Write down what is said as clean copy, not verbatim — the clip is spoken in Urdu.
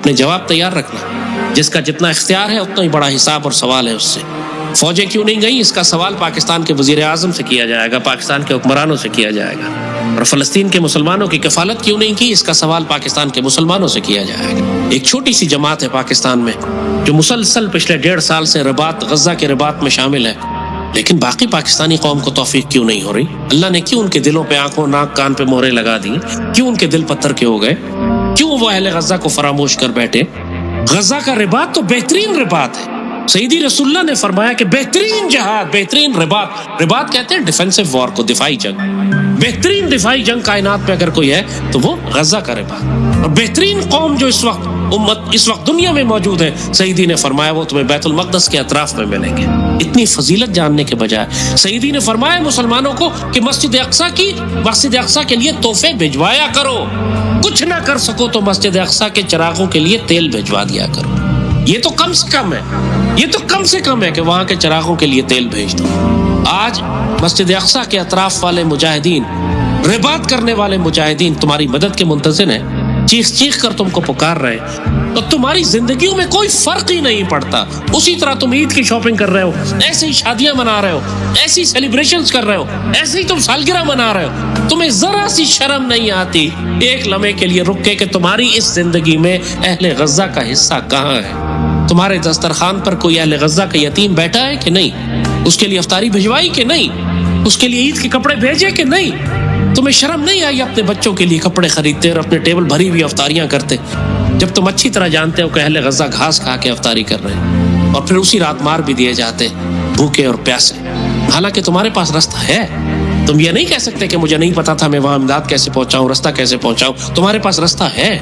اپنے جواب تیار رکھنا. جس کا جتنا اختیار ہے اتنا ہی بڑا حساب اور سوال ہے اس سے. فوجیں کیوں نہیں گئیں اس کا سوال پاکستان کے وزیر اعظم سے کیا جائے گا, پاکستان کے حکمرانوں سے کیا جائے گا. اور فلسطین کے مسلمانوں کی کفالت کیوں نہیں کی اس کا سوال پاکستان کے مسلمانوں سے کیا جائے گا. ایک چھوٹی سی جماعت ہے پاکستان میں جو مسلسل پچھلے 1.5 سال سے رباط, غزہ کے رباط میں شامل ہے, لیکن باقی پاکستانی قوم کو توفیق کیوں نہیں ہو رہی؟ اللہ نے کیوں ان کے دلوں پہ آنکھوں ناک کان پہ مہرے لگا دی؟ کیوں ان کے دل پتھر کے ہو گئے؟ کیوں وہ اہل غزہ کو فراموش کر بیٹھے؟ غزہ کا رباط تو بہترین رباط ہے. سیدی رسول اللہ نے فرمایا کہ بہترین جہاد, بہترین رباط کہتے ہیں ڈیفینسو وار کو, دفاعی جنگ. بہترین دفاعی جنگ کائنات میں اگر کوئی ہے تو وہ غزہ کا رباط. اور بہترین قوم جو اس وقت دنیا میں موجود ہے, سیدی نے فرمایا وہ تمہیں بیت المقدس کے اطراف میں ملیں گے. اتنی فضیلت جاننے کے بجائے سیدی نے فرمایا مسلمانوں کو کہ مسجد اقصی کے لیے تحفے بھجوایا کرو. کچھ نہ کر سکو تو مسجد اقصی کے چراغوں کے لیے تیل بھجوا دیا کرو. یہ تو کم سے کم ہے کہ وہاں کے چراغوں کے لیے تیل بھیج دو. آج مسجد اقصی کے اطراف والے مجاہدین, رباط کرنے والے مجاہدین تمہاری مدد کے منتظر ہیں, چیخ کر تم کو پکار رہے ہیں, اور تمہاری زندگیوں میں کوئی فرق ہی نہیں پڑتا. اسی طرح تم عید کی شاپنگ کر رہے ہو, ایسے ہی شادیاں منا رہے ہو, ایسی سیلیبریشنز کر رہے ہو, ایسے ہی تم سالگرہ منا رہے ہو. تمہیں ذرا سی شرم نہیں آتی ایک لمحے کے لیے رک کے کہ تمہاری اس زندگی میں اہل غزہ کا حصہ کہاں ہے؟ تمہارے دسترخوان پر کوئی اہل غزہ کا یتیم بیٹھا ہے کہ نہیں؟ اس کے لیے افطاری بھجوائی کہ نہیں؟ اس کے لیے عید کے کپڑے بھیجے کہ نہیں؟ تمہیں شرم نہیں آئی اپنے بچوں کے لیے کپڑے خریدتے اور اپنے ٹیبل بھری ہوئی افطاریاں کرتے, جب تم اچھی طرح جانتے ہو کہ اہل غزہ گھاس کھا کے افطاری کر رہے ہیں اور پھر اسی رات مار بھی دیے جاتے بھوکے اور پیاسے, حالانکہ تمہارے پاس رستہ ہے. تم یہ نہیں کہہ سکتے کہ مجھے نہیں پتا تھا میں وہاں امداد کیسے پہنچاؤں, رستہ کیسے پہنچاؤں. تمہارے پاس رستہ ہے.